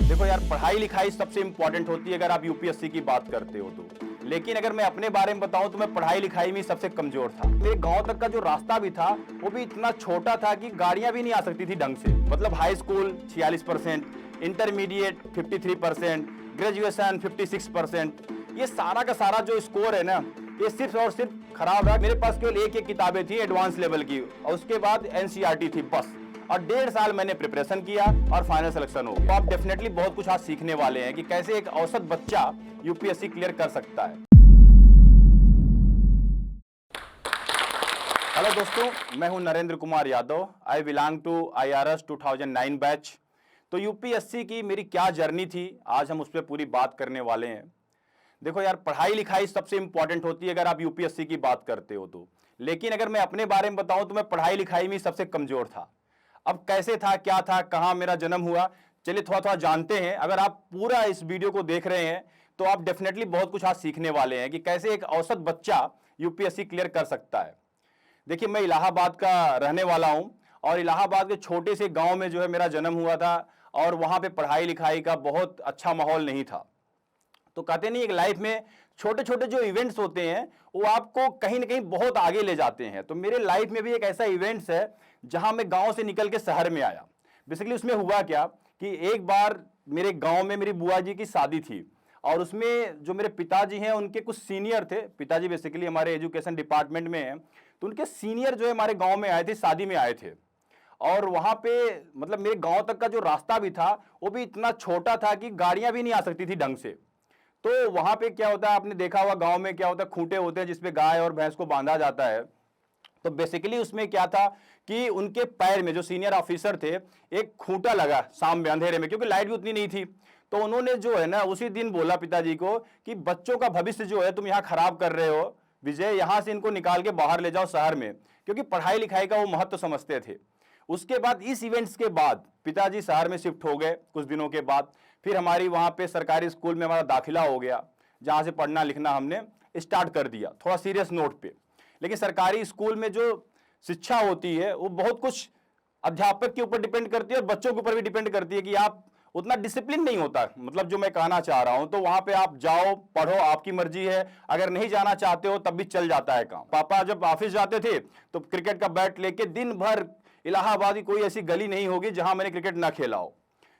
देखो यार, पढ़ाई लिखाई सबसे इंपॉर्टेंट होती है अगर आप यूपीएससी की बात करते हो तो। लेकिन अगर मैं अपने बारे में बताऊं तो मैं पढ़ाई लिखाई में सबसे कमजोर था। मेरे गांव तक का जो रास्ता भी था वो भी इतना छोटा था कि गाड़ियां भी नहीं आ सकती थी ढंग से। मतलब हाई स्कूल 46%, इंटरमीडिएट 53%, ग्रेजुएशन 56%। ये सारा का सारा जो स्कोर है ना, ये सिर्फ और सिर्फ खराब है। मेरे पास केवल एक किताबें थी एडवांस लेवल की, और उसके बाद एनसीईआरटी थी बस। और 1.5 साल मैंने प्रिपरेशन किया और फाइनल सिलेक्शन हो गया। तो आप डेफिनेटली बहुत कुछ आज सीखने वाले हैं कि कैसे एक औसत बच्चा यूपीएससी क्लियर कर सकता है। हेलो दोस्तों, मैं हूं Narendra Kumar Yadav. I belong to IRS 2009 batch. तो यूपीएससी की मेरी क्या जर्नी थी, आज हम उस पर पूरी बात करने वाले हैं। देखो यार, पढ़ाई लिखाई सबसे इंपॉर्टेंट होती है अगर आप यूपीएससी की बात करते हो तो। लेकिन अगर मैं अपने बारे में बताऊं तो मैं पढ़ाई लिखाई में सबसे कमजोर था। अब कैसे था, क्या था, कहां मेरा जन्म हुआ, चलिए थोड़ा थोड़ा जानते हैं। अगर आप पूरा इस वीडियो को देख रहे हैं तो आप डेफिनेटली बहुत कुछ आज सीखने वाले हैं कि कैसे एक औसत बच्चा यूपीएससी क्लियर कर सकता है। देखिए, मैं इलाहाबाद का रहने वाला हूं और इलाहाबाद के छोटे से गांव में जो है मेरा जन्म हुआ था। और वहां पे पढ़ाई लिखाई का बहुत अच्छा माहौल नहीं था। तो कहते नहीं, एक लाइफ में छोटे छोटे जो इवेंट्स होते हैं वो आपको कहीं ना कहीं बहुत आगे ले जाते हैं। तो मेरे लाइफ में भी एक ऐसा इवेंट्स है जहां मैं गांव से निकल के शहर में आया। बेसिकली उसमें हुआ क्या कि एक बार मेरे गांव में मेरी बुआ जी की शादी थी, और उसमें जो मेरे पिताजी हैं उनके कुछ सीनियर थे। पिताजी बेसिकली हमारे एजुकेशन डिपार्टमेंट में हैं, तो उनके सीनियर जो है हमारे गांव में आए थे, शादी में आए थे। और वहां पे मतलब मेरे गांव तक का जो रास्ता भी था वो भी इतना छोटा था कि गाड़ियां भी नहीं आ सकती थी ढंग से। तो वहां पे क्या होता है, आपने देखा हुआ गांव में क्या होता है, खूंटे होते हैं जिसपे गाय और भैंस को बांधा जाता है। तो बेसिकली उसमें क्या था कि उनके पैर में जो सीनियर ऑफिसर थे, एक खूंटा लगा शाम में अंधेरे में, क्योंकि लाइट भी उतनी नहीं थी। तो उन्होंने जो है ना उसी दिन बोला पिताजी को कि बच्चों का भविष्य जो है तुम यहाँ खराब कर रहे हो विजय, यहां से इनको निकाल के बाहर ले जाओ शहर में, क्योंकि पढ़ाई लिखाई का वो महत्व समझते थे। उसके बाद इस इवेंट्स के बाद पिताजी शहर में शिफ्ट हो गए। कुछ दिनों के बाद फिर हमारी वहां पे सरकारी स्कूल में हमारा दाखिला हो गया, जहां से पढ़ना लिखना हमने स्टार्ट कर दिया, थोड़ा सीरियस नोट पे। लेकिन सरकारी स्कूल में जो शिक्षा होती है वो बहुत कुछ अध्यापक के ऊपर डिपेंड करती है और बच्चों के ऊपर भी डिपेंड करती है कि आप उतना डिसिप्लिन नहीं होता। मतलब जो मैं कहना चाह रहा हूं, तो वहां पे आप जाओ पढ़ो, आपकी मर्जी है। अगर नहीं जाना चाहते हो तब भी चल जाता है काम। पापा जब ऑफिस जाते थे तो क्रिकेट का बैट लेके दिन भर इलाहाबाद की कोई ऐसी गली नहीं होगी जहां मैंने क्रिकेट ना खेला हो।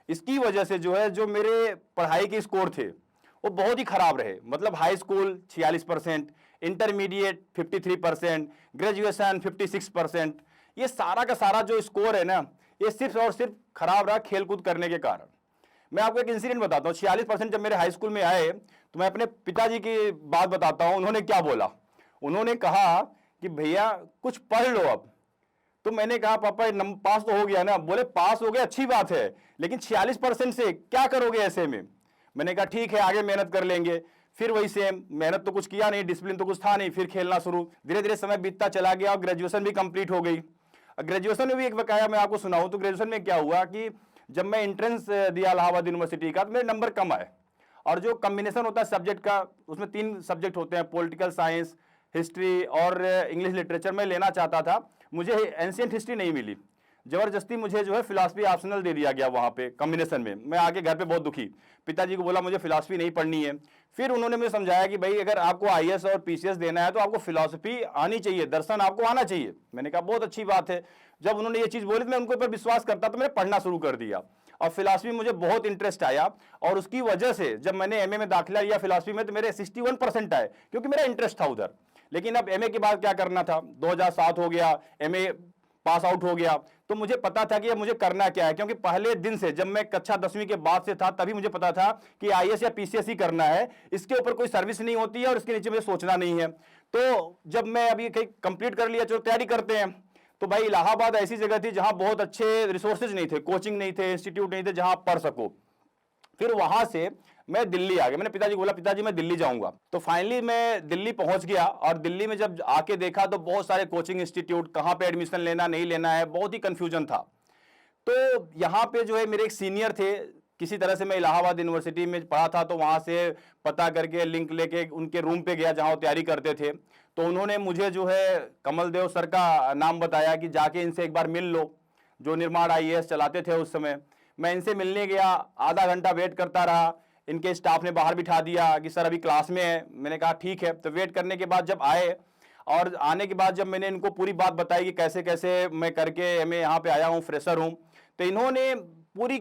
इसकी वजह से जो है जो मेरे पढ़ाई के स्कोर थे वो बहुत ही खराब रहे। मतलब हाई स्कूल 46%, इंटरमीडिएट 53%, ग्रेजुएशन 56%। ये सारा का सारा जो स्कोर है ना, ये सिर्फ और सिर्फ खराब रहा खेलकूद करने के कारण। मैं आपको एक इंसिडेंट बताता हूँ। 46% जब मेरे हाई स्कूल में आए तो मैं अपने पिताजी की बात बताता हूँ। उन्होंने क्या बोला, उन्होंने कहा कि भैया कुछ पढ़ लो अब। तो मैंने कहा पापा पास तो हो गया ना। बोले पास हो गया अच्छी बात है, लेकिन 46% से क्या करोगे ऐसे में। मैंने कहा ठीक है, आगे मेहनत कर लेंगे। फिर वही सेम, मेहनत तो कुछ किया नहीं, डिसिप्लिन तो कुछ था नहीं, फिर खेलना शुरू। धीरे धीरे समय बीतता चला गया और ग्रेजुएशन भी कंप्लीट हो गई। ग्रेजुएशन में भी एक बकाया मैं आपको सुनाऊं तो ग्रेजुएशन में क्या हुआ कि जब मैं एंट्रेंस दिया इलाहाबाद यूनिवर्सिटी का, तो मेरे नंबर कम आए। और जो कॉम्बिनेशन होता है सब्जेक्ट का, उसमें 3 सब्जेक्ट होते हैं, पॉलिटिकल साइंस, हिस्ट्री और इंग्लिश लिटरेचर में लेना चाहता था। मुझे एंशिएंट हिस्ट्री नहीं मिली। जबरदस्ती मुझे जो है फिलॉसफी ऑप्शनल दे दिया गया वहां पे कॉम्बिनेशन में। मैं आके घर पे बहुत दुखी, पिताजी को बोला मुझे फिलॉसफी नहीं पढ़नी है। फिर उन्होंने मुझे समझाया कि भाई अगर आपको आईएएस और पीसीएस देना है तो आपको फिलॉसफी आनी चाहिए, दर्शन आपको आना चाहिए। मैंने कहा बहुत अच्छी बात है। जब उन्होंने ये चीज बोली तो मैं उनके ऊपर विश्वास करता तो मैंने पढ़ना शुरू कर दिया और फिलॉसफी मुझे बहुत इंटरेस्ट आया। और उसकी वजह से जब मैंने एमए में दाखिला लिया फिलॉसफी में तो मेरे 61% आए, क्योंकि मेरा इंटरेस्ट था उधर। लेकिन अब एमए के बाद क्या करना था, 2007 हो गया, एमए पास आउट हो गया। तो मुझे पता था कि अब मुझे करना क्या है, क्योंकि पहले दिन से जब मैं कक्षा 10वीं के बाद से था तभी मुझे पता था कि आईएएस या पीसीएस ही करना है। इसके ऊपर कोई सर्विस नहीं होती है और इसके नीचे मुझे सोचना नहीं है। तो जब मैं अभी कहीं कंप्लीट कर लिया, चलो तैयारी करते हैं। तो भाई इलाहाबाद ऐसी जगह थी जहां बहुत अच्छे रिसोर्सेज नहीं थे, कोचिंग नहीं थे, इंस्टीट्यूट नहीं थे जहां आप पढ़ सको। फिर वहां से मैं दिल्ली आ गया। मैंने पिताजी को बोला पिताजी मैं दिल्ली जाऊंगा। तो फाइनली मैं दिल्ली पहुंच गया और दिल्ली में जब आके देखा तो बहुत सारे कोचिंग इंस्टीट्यूट, कहां पे एडमिशन लेना नहीं लेना है, बहुत ही कंफ्यूजन था। तो यहाँ पे जो है मेरे एक सीनियर थे, किसी तरह से मैं इलाहाबाद यूनिवर्सिटी में पढ़ा था, तो वहां से पता करके लिंक लेके उनके रूम पे गया जहां वो तैयारी करते थे। तो उन्होंने मुझे जो है कमल देव सर का नाम बताया कि जाके इनसे एक बार मिल लो, जो निर्माण आईएएस चलाते थे उस समय। मैं इनसे मिलने गया, आधा घंटा वेट करता रहा, इनके स्टाफ ने बाहर बिठा दिया कि सर अभी क्लास में है। मैंने कहा ठीक है। तो वेट करने के बाद जब आए, और आने के बाद जब मैंने इनको पूरी बात बताई कि कैसे कैसे मैं करके मैं यहाँ पे आया हूँ, फ्रेशर हूँ, तो इन्होंने पूरी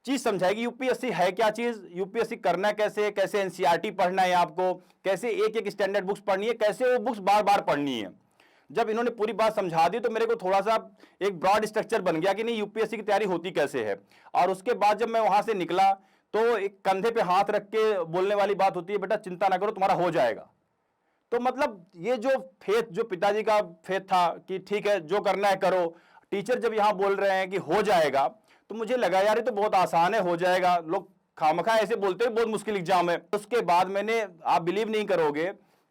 चीज समझाई कि यूपीएससी है क्या चीज, यूपीएससी करना कैसे, कैसे एनसीईआरटी पढ़ना है आपको, कैसे एक एक स्टैंडर्ड बुक्स पढ़नी है, कैसे वो बुक्स बार बार पढ़नी है। जब इन्होंने पूरी बात समझा दी तो मेरे को थोड़ा सा एक ब्रॉड स्ट्रक्चर बन गया कि नहीं यूपीएससी की तैयारी होती कैसे है। और उसके बाद जब मैं वहां से निकला तो एक कंधे पे हाथ रख के बोलने वाली बात होती है, बेटा चिंता ना करो तुम्हारा हो जाएगा। तो मतलब ये जो फेथ, जो पिताजी का फेथ था कि ठीक है जो करना है करो, टीचर जब यहां बोल रहे हैं कि हो जाएगा, तो मुझे लगा यार ये तो बहुत आसान है, हो जाएगा। लोग खामखा ऐसे बोलते हैं बहुत मुश्किल एग्जाम है। उसके बाद मैंने, आप बिलीव नहीं करोगे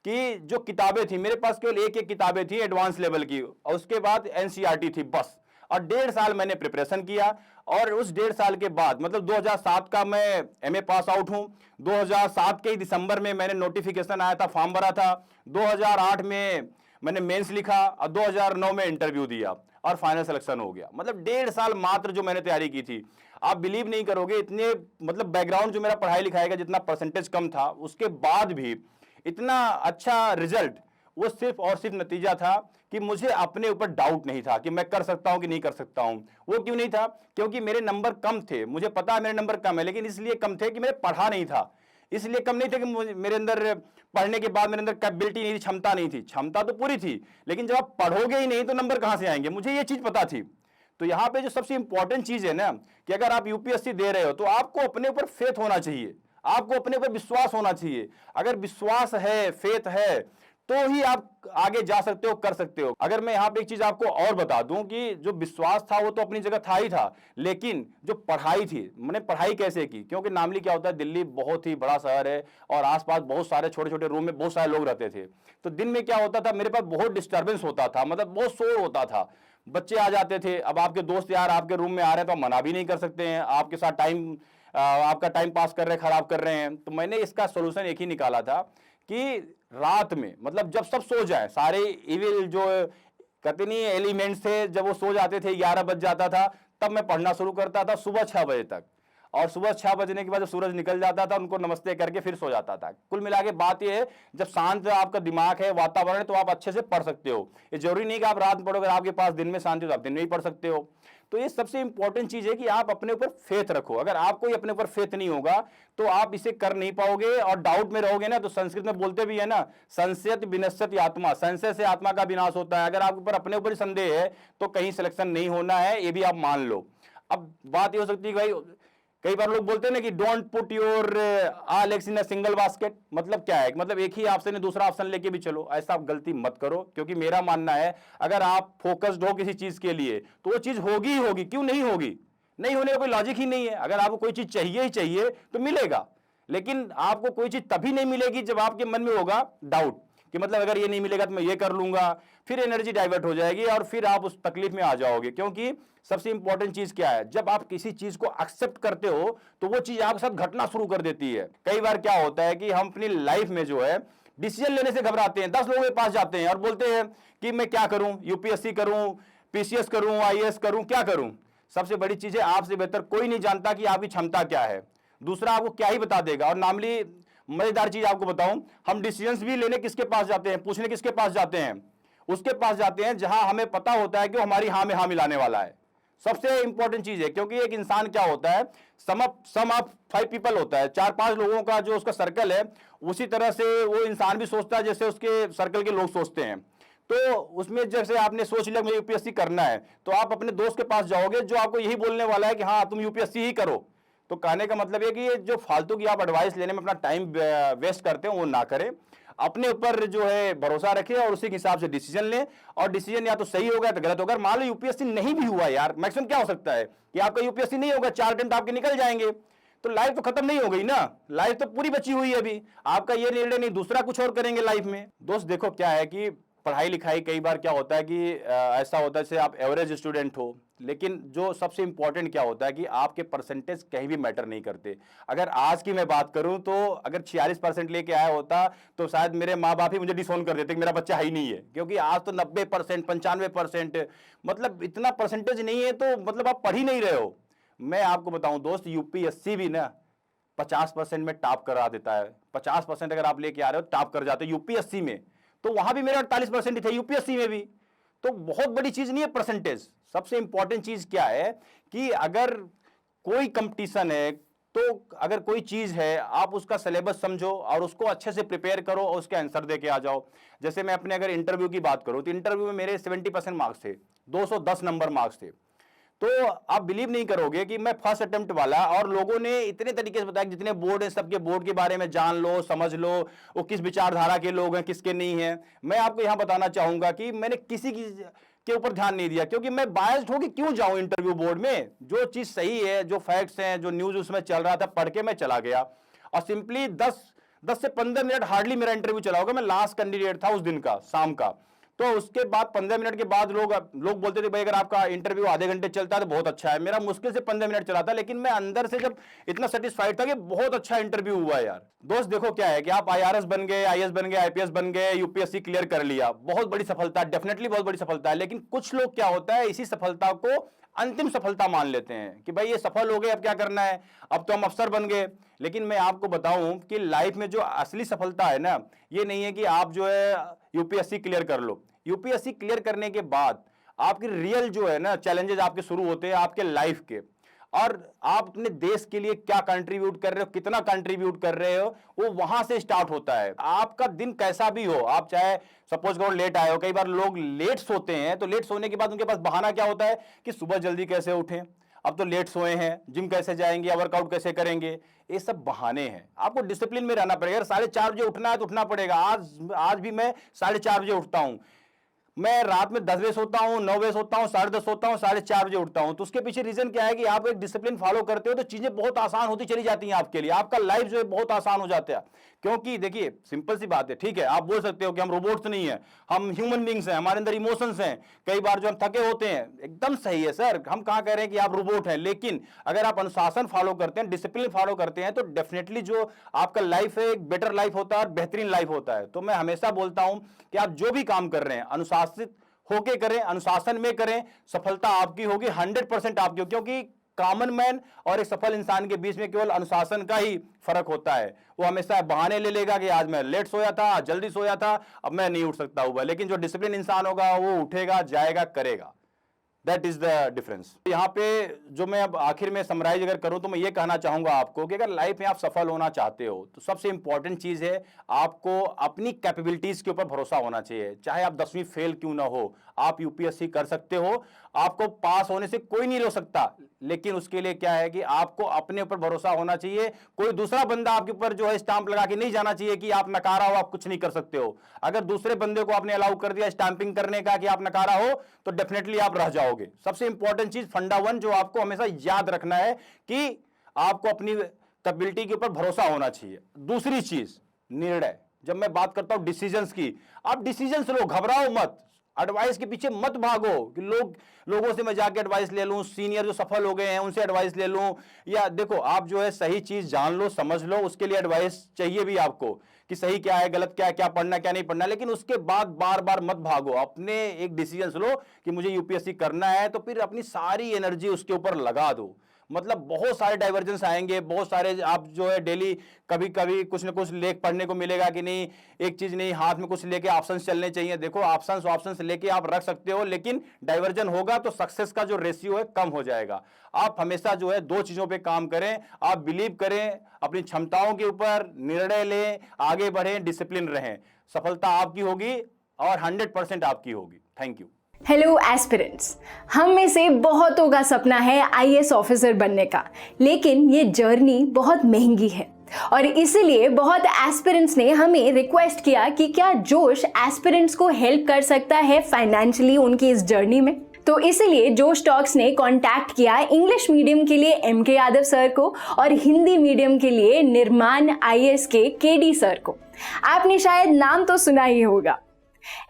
कि जो किताबें थी मेरे पास, केवल एक एक किताबें थी एडवांस लेवल की, और उसके बाद एनसीईआरटी थी बस। और 1.5 साल मैंने प्रिपरेशन किया, और उस 1.5 साल के बाद मतलब 2007 का मैं एमए पास आउट हूं। 2007 के ही दिसंबर में मैंने नोटिफिकेशन आया था, फॉर्म भरा था। 2008 में मैंने मेंस लिखा और 2009 में इंटरव्यू दिया और फाइनल सिलेक्शन हो गया। मतलब 1.5 साल मात्र जो मैंने तैयारी की थी। आप बिलीव नहीं करोगे, इतने मतलब बैकग्राउंड जो मेरा पढ़ाई लिखाई का जितना परसेंटेज कम था, उसके बाद भी इतना अच्छा रिजल्ट, वो सिर्फ और सिर्फ नतीजा था कि मुझे अपने ऊपर डाउट नहीं था कि मैं कर सकता हूं कि नहीं कर सकता हूं। वो क्यों नहीं था? क्योंकि मेरे नंबर कम थे। मुझे पता है मेरे नंबर कम है, लेकिन इसलिए कम थे कि मैंने पढ़ा नहीं था। इसलिए कम नहीं थे कि मेरे अंदर पढ़ने के बाद मेरे अंदर कैपेबिलिटी नहीं थी, क्षमता नहीं थी। क्षमता तो पूरी थी, लेकिन जब आप पढ़ोगे ही नहीं तो नंबर कहां से आएंगे, मुझे ये चीज पता थी। तो यहां पे जो सबसे इंपॉर्टेंट चीज है ना, कि अगर आप यूपीएससी दे रहे हो तो आपको अपने ऊपर फेथ होना चाहिए, आपको अपने ऊपर विश्वास होना चाहिए। अगर विश्वास है, फेथ है, तो ही आप आगे जा सकते हो, कर सकते हो। अगर मैं यहां पे एक चीज आपको और बता दूं कि जो विश्वास था वो तो अपनी जगह था ही था, लेकिन जो पढ़ाई थी, मैंने पढ़ाई कैसे की, क्योंकि नामली क्या होता है, दिल्ली बहुत ही बड़ा शहर है और आसपास बहुत सारे छोटे छोटे रूम में बहुत सारे लोग रहते थे। तो दिन में क्या होता था, मेरे पास बहुत डिस्टर्बेंस होता था, मतलब बहुत शोर होता था। बच्चे आ जाते थे, अब आपके दोस्त यार आपके रूम में आ रहे हैं तो आप मना भी नहीं कर सकते हैं, आपके साथ आपका टाइम पास कर रहे हैं, खराब कर रहे हैं। तो मैंने इसका सोल्यूशन एक ही निकाला था कि रात में, मतलब जब सब सो जाए, सारे इविल जो कहते नहीं एलिमेंट्स थे, जब वो सो जाते थे, 11 बज जाता था, तब मैं पढ़ना शुरू करता था सुबह 6 बजे तक। और सुबह 6 बजने के बाद जब सूरज निकल जाता था, उनको नमस्ते करके फिर सो जाता था। कुल मिला के बात यह है, जब शांत आपका दिमाग है, वातावरण है, तो आप अच्छे से पढ़ सकते हो। ये जरूरी नहीं कि आप रात में पढ़ो, अगर आपके पास दिन में शांति हो तो आप दिन में ही पढ़ सकते हो। तो ये सबसे इंपॉर्टेंट चीज है कि आप अपने ऊपर फेथ रखो। अगर आपको ही अपने ऊपर फेथ नहीं होगा तो आप इसे कर नहीं पाओगे और डाउट में रहोगे ना। तो संस्कृत में बोलते भी है ना, संशयत विनश्यति आत्मा, संशय से आत्मा का विनाश होता है। अगर आपके ऊपर अपने ऊपर संदेह है तो कहीं सिलेक्शन नहीं होना है, ये भी आप मान लो। अब बात ये हो सकती है भाई, कई बार लोग बोलते हैं ना कि don't put your all eggs in a single basket. मतलब क्या है, मतलब एक ही ऑप्शन है, दूसरा ऑप्शन लेके भी चलो। ऐसा आप गलती मत करो, क्योंकि मेरा मानना है अगर आप फोकस्ड हो किसी चीज के लिए तो वो चीज होगी ही होगी। क्यों नहीं होगी? नहीं होने का कोई लॉजिक ही नहीं है। अगर आपको कोई चीज चाहिए ही चाहिए तो मिलेगा, लेकिन आपको कोई चीज तभी नहीं मिलेगी जब आपके मन में होगा डाउट कि मतलब अगर ये नहीं मिलेगा तो मैं ये कर लूंगा। फिर एनर्जी डाइवर्ट हो जाएगी और फिर आप उस तकलीफ में आ जाओगे। क्योंकि सबसे इंपॉर्टेंट चीज क्या है, जब आप किसी चीज को एक्सेप्ट करते हो तो वो चीज आपके साथ घटना शुरू कर देती है। कई बार क्या होता है कि हम अपनी लाइफ में जो है डिसीजन लेने से घबराते हैं। 10 लोगों के पास जाते हैं और बोलते हैं कि मैं क्या करूं, यूपीएससी करूं, पीसीएस करूं, आईएएस करूं, क्या करूं। सबसे बड़ी चीज है, आपसे बेहतर कोई नहीं जानता कि आपकी क्षमता क्या है, दूसरा आपको क्या ही बता देगा। और नामली मजेदार चीज आपको बताऊं, हम डिसीजंस भी लेने किसके पास जाते हैं, पूछने किसके पास जाते हैं? उसके पास जाते हैं जहां हमें पता होता है कि वो हमारी हां में हां मिलाने वाला है। सबसे इंपॉर्टेंट चीज है, क्योंकि एक इंसान क्या होता है, सम ऑफ 5 पीपल होता है, 4-5 लोगों का जो उसका सर्कल है, उसी तरह से वो इंसान भी सोचता है जैसे उसके सर्कल के लोग सोचते हैं। तो उसमें जैसे आपने सोच लिया मुझे यूपीएससी करना है, तो आप अपने दोस्त के पास जाओगे जो आपको यही बोलने वाला है कि हाँ तुम यूपीएससी ही करो। तो कहने का मतलब है कि ये जो फालतू की आप एडवाइस लेने में अपना टाइम वेस्ट करते हो वो ना करें, अपने ऊपर जो है भरोसा रखें और उसी के हिसाब से डिसीजन लें। और डिसीजन या तो सही होगा या तो गलत होगा। मान लो यूपीएससी नहीं भी हुआ यार, मैक्सिमम क्या हो सकता है कि आपका यूपीएससी नहीं होगा, 4 अटेम्प्ट आपके निकल जाएंगे, तो लाइफ तो खत्म नहीं हो गई ना, लाइफ तो पूरी बची हुई है अभी। आपका ये निर्णय नहीं, दूसरा कुछ और करेंगे लाइफ में। दोस्त देखो क्या है कि पढ़ाई लिखाई कई बार क्या होता है कि ऐसा होता है जैसे आप एवरेज स्टूडेंट हो, लेकिन जो सबसे इंपॉर्टेंट क्या होता है कि आपके परसेंटेज कहीं भी मैटर नहीं करते। अगर आज की मैं बात करूं तो अगर 46% लेके आया होता तो शायद मेरे माँ बाप ही मुझे डिसोन कर देते कि मेरा बच्चा है ही नहीं है। क्योंकि आज तो 90%, 95%, मतलब इतना परसेंटेज नहीं है तो मतलब आप पढ़ ही नहीं रहे हो। मैं आपको बताऊं दोस्त, यूपीएससी भी ना 50% में टॉप करा देता है। 50% अगर आप लेके आ रहे हो टॉप कर जाते हो यूपीएससी में, तो वहां भी मेरे 48% ही थे यूपीएससी में भी। तो बहुत बड़ी चीज नहीं है परसेंटेज। सबसे इंपॉर्टेंट चीज क्या है कि अगर कोई कंपटीशन है, तो अगर कोई चीज है, आप उसका सिलेबस समझो और उसको अच्छे से प्रिपेयर करो और उसके आंसर दे के आ जाओ। जैसे मैं अपने अगर इंटरव्यू की बात करूं, तो इंटरव्यू में मेरे 70% मार्क्स थे, 210 नंबर मार्क्स थे। तो आप बिलीव नहीं करोगे कि मैं फर्स्ट अटेम्प्ट वाला, और लोगों ने इतने तरीके से बताया कि जितने बोर्ड है सबके बोर्ड के बारे में जान लो, समझ लो, वो किस विचारधारा के लोग हैं, किसके नहीं हैं। मैं आपको यहां बताना चाहूंगा कि मैंने किसी की के ऊपर ध्यान नहीं दिया, क्योंकि मैं बायस्ड होकर क्यों जाऊं इंटरव्यू बोर्ड में। जो चीज सही है, जो फैक्ट्स हैं, जो न्यूज उसमें चल रहा था, पढ़ के मैं चला गया। और सिंपली 10 से 15 मिनट हार्डली मेरा इंटरव्यू चला होगा। मैं लास्ट कैंडिडेट था उस दिन का, शाम का। तो उसके बाद 15 मिनट के बाद लोग बोलते थे भाई अगर आपका इंटरव्यू आधे घंटे चलता है तो बहुत अच्छा है। मेरा मुश्किल से 15 मिनट चला था, लेकिन मैं अंदर से जब इतना सेटिस्फाइड था कि बहुत अच्छा इंटरव्यू हुआ यार। दोस्त देखो क्या है कि आप आईआरएस बन गए, आईएएस बन गए, आईपीएस बन गए, यूपीएससी क्लियर कर लिया, बहुत बड़ी सफलता, डेफिनेटली बहुत बड़ी सफलता है। लेकिन कुछ लोग क्या होता है, इसी सफलता को अंतिम सफलता मान लेते हैं कि भाई ये सफल हो गए, अब क्या करना है, अब तो हम अफसर बन गए। लेकिन मैं आपको बताऊं कि लाइफ में जो असली सफलता है ना, ये नहीं है कि आप जो है यूपीएससी क्लियर कर लो। यूपीएससी क्लियर करने के बाद आपकी रियल जो है ना चैलेंजेस आपके शुरू होते हैं आपके लाइफ के, और आप अपने देश के लिए क्या कंट्रीब्यूट कर रहे हो, कितना कंट्रीब्यूट कर रहे हो, वो वहां से स्टार्ट होता है। आपका दिन कैसा भी हो, आप चाहे सपोज करो लेट आए हो, कई बार लोग लेट सोते हैं, तो लेट सोने के बाद उनके पास बहाना क्या होता है कि सुबह जल्दी कैसे उठें, अब तो लेट सोए हैं, जिम कैसे जाएंगे या वर्कआउट कैसे करेंगे। ये सब बहाने हैं। आपको डिसिप्लिन में रहना पड़ेगा। 4:30 बजे उठना है तो उठना पड़ेगा। आज भी मैं 4:30 बजे उठता हूं। मैं रात में 10 बजे सोता हूं, 9 बजे सोता हूं, 10:30 सोता हूं, 4:30 बजे उठता हूं। तो उसके पीछे रीजन क्या है कि आप एक डिसिप्लिन फॉलो करते हो तो चीजें बहुत आसान होती चली जाती हैं आपके लिए। आपका लाइफ जो है बहुत आसान हो जाता है। क्योंकि देखिए सिंपल सी बात है, ठीक है आप बोल सकते हो कि हम रोबोट्स नहीं है, हम ह्यूमन बींग्स हैं, हमारे अंदर इमोशंस हैं, कई बार जो हम थके होते हैं। एकदम सही है सर, हम कहां कह रहे हैं कि आप रोबोट हैं। लेकिन अगर आप अनुशासन फॉलो करते हैं, डिसिप्लिन फॉलो करते हैं, तो डेफिनेटली जो आपका लाइफ है एक बेटर लाइफ होता है और बेहतरीन लाइफ होता है। तो मैं हमेशा बोलता हूं कि आप जो भी काम कर रहे हैं अनुशासित होके करें, अनुशासन में करें, सफलता आपकी होगी, 100% आपकी होगी। क्योंकि कॉमन मैन और एक सफल इंसान के बीच में केवल अनुशासन का ही फर्क होता है। वो हमेशा बहाने ले लेगा कि आज मैं लेट सोया था, आज जल्दी सोया था, अब मैं नहीं उठ सकता हुआ। लेकिन जो डिसिप्लिन इंसान होगा वो उठेगा, जाएगा, करेगा। That is the difference. यहाँ पे जो मैं अब आखिर में समराइज अगर करूं तो मैं ये कहना चाहूंगा आपको कि अगर लाइफ में आप सफल होना चाहते हो तो सबसे इंपॉर्टेंट चीज है आपको अपनी कैपेबिलिटीज के ऊपर भरोसा होना चाहिए। चाहे आप 10वीं फेल क्यों ना हो, आप यूपीएससी कर सकते हो, आपको पास होने से कोई नहीं रोक सकता। लेकिन उसके लिए क्या है कि आपको अपने ऊपर भरोसा होना चाहिए। कोई दूसरा बंदा आपके ऊपर जो है स्टाम्प लगा के नहीं जाना चाहिए कि आप नकारा हो, आप कुछ नहीं कर सकते हो। अगर दूसरे बंदे को आपने अलाउ कर दिया स्टाम्पिंग करने का कि आप नकारा हो, तो डेफिनेटली आप रह जाओगे। सबसे इंपॉर्टेंट चीज फंडा 1 जो आपको हमेशा याद रखना है कि आपको अपनी कैपेबिलिटी के ऊपर भरोसा होना चाहिए। दूसरी चीज निर्णय। जब मैं बात करता हूं डिसीजंस की, आप डिसीजंस लो, घबराओ मत, एडवाइस के पीछे मत भागो कि लोगों से मैं जाके एडवाइस ले लूं, सीनियर जो सफल हो गए हैं उनसे एडवाइस ले लूं। या देखो आप जो है सही चीज जान लो, समझ लो, उसके लिए एडवाइस चाहिए भी आपको कि सही क्या है, गलत क्या है, क्या पढ़ना क्या नहीं पढ़ना। लेकिन उसके बाद बार बार मत भागो, अपने एक डिसीजन लो कि मुझे यूपीएससी करना है, तो फिर अपनी सारी एनर्जी उसके ऊपर लगा दो। मतलब बहुत सारे डाइवर्जेंस आएंगे, बहुत सारे आप जो है डेली कभी कभी कुछ ना कुछ लेख पढ़ने को मिलेगा कि नहीं, एक चीज नहीं, हाथ में कुछ लेके ऑप्शंस चलने चाहिए। देखो ऑप्शंस लेके आप रख सकते हो, लेकिन डाइवर्जन होगा तो सक्सेस का जो रेशियो है कम हो जाएगा। आप हमेशा जो है 2 चीजों पे काम करें, आप बिलीव करें अपनी क्षमताओं के ऊपर, निर्णय लें, आगे बढ़ें, डिसिप्लिन रहें। सफलता आपकी होगी और 100% आपकी होगी। Thank you. हेलो एस्पिरेंट्स, हम में से बहुतों का सपना है आईएएस ऑफिसर बनने का, लेकिन ये जर्नी बहुत महंगी है और इसीलिए बहुत एस्पिरेंट्स ने हमें रिक्वेस्ट किया कि क्या जोश एस्पिरेंट्स को हेल्प कर सकता है फाइनेंशियली उनकी इस जर्नी में। तो इसीलिए जोश टॉक्स ने कांटेक्ट किया इंग्लिश मीडियम के लिए एमके यादव सर को और हिंदी मीडियम के लिए निर्माण आईएएस के केडी सर को। आपने शायद नाम तो सुना ही होगा।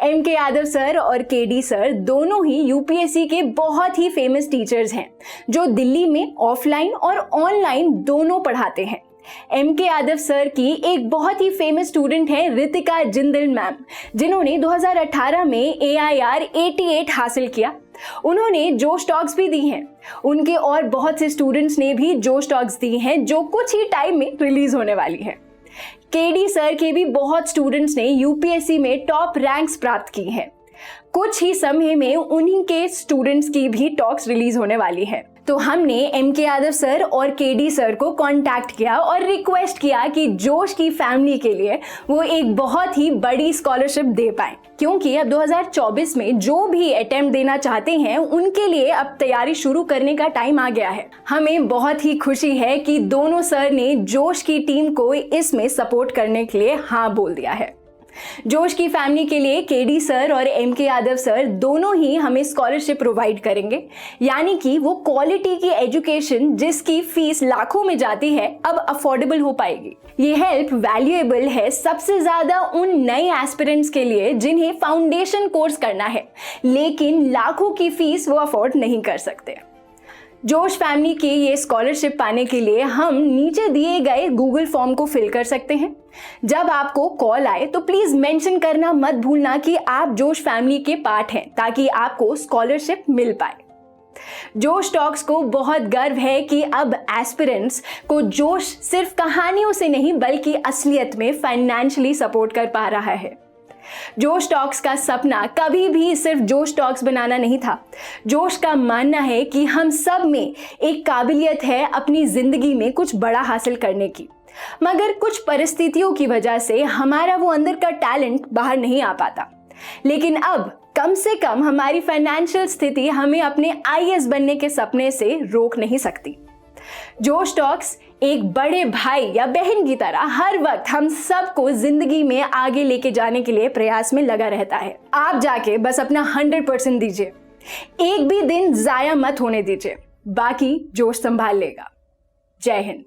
एमके यादव सर और केडी सर दोनों ही यूपीएससी के बहुत ही फेमस टीचर्स हैं जो दिल्ली में ऑफलाइन और ऑनलाइन दोनों पढ़ाते हैं। MK यादव सर की एक बहुत ही फेमस स्टूडेंट है रितिका जिंदल मैम, जिन्होंने 2018 में AIR 88 हासिल किया। उन्होंने जोश टॉक्स भी दी हैं। उनके और बहुत से स्टूडेंट्स ने भी जोश टॉक्स दी हैं जो कुछ ही टाइम में रिलीज होने वाली है। KD सर के भी बहुत स्टूडेंट्स ने UPSC में टॉप रैंक्स प्राप्त की हैं। कुछ ही समय में उन्हीं के स्टूडेंट्स की भी टॉक्स रिलीज होने वाली है। तो हमने MK यादव सर और KD सर को कांटेक्ट किया और रिक्वेस्ट किया कि जोश की फैमिली के लिए वो एक बहुत ही बड़ी स्कॉलरशिप दे पाए, क्योंकि अब 2024 में जो भी अटेम्प्ट देना चाहते हैं उनके लिए अब तैयारी शुरू करने का टाइम आ गया है। हमें बहुत ही खुशी है कि दोनों सर ने जोश की टीम को इसमें सपोर्ट करने के लिए हाँ बोल दिया है। जोश की फैमिली के लिए KD सर और MK यादव सर दोनों ही हमें स्कॉलरशिप प्रोवाइड करेंगे, यानी कि वो क्वालिटी की एजुकेशन जिसकी फीस लाखों में जाती है अब अफोर्डेबल हो पाएगी। ये हेल्प वैल्यूएबल है सबसे ज्यादा उन नए एस्पिरेंट्स के लिए जिन्हें फाउंडेशन कोर्स करना है लेकिन लाखों की फीस वो अफोर्ड नहीं कर सकते। जोश फैमिली की ये स्कॉलरशिप पाने के लिए हम नीचे दिए गए गूगल फॉर्म को फिल कर सकते हैं। जब आपको कॉल आए तो प्लीज मेंशन करना मत भूलना कि आप जोश फैमिली के पार्ट हैं, ताकि आपको स्कॉलरशिप मिल पाए। जोश टॉक्स को बहुत गर्व है कि अब एस्पिरेंट्स को जोश सिर्फ कहानियों से नहीं बल्कि असलियत में फाइनेंशियली सपोर्ट कर पा रहा है। जोश टॉक्स का सपना कभी भी सिर्फ जोश टॉक्स बनाना नहीं था। जोश का मानना है कि हम सब में एक काबिलियत है अपनी जिंदगी में कुछ बड़ा हासिल करने की, मगर कुछ परिस्थितियों की वजह से हमारा वो अंदर का टैलेंट बाहर नहीं आ पाता। लेकिन अब कम से कम हमारी फाइनेंशियल स्थिति हमें अपने IAS बनने के सपने से रोक नहीं सकती। जोश टॉक्स एक बड़े भाई या बहन की तरह हर वक्त हम सबको जिंदगी में आगे लेके जाने के लिए प्रयास में लगा रहता है। आप जाके बस अपना 100% दीजिए, एक भी दिन जाया मत होने दीजिए, बाकी जोश संभाल लेगा। जय हिंद।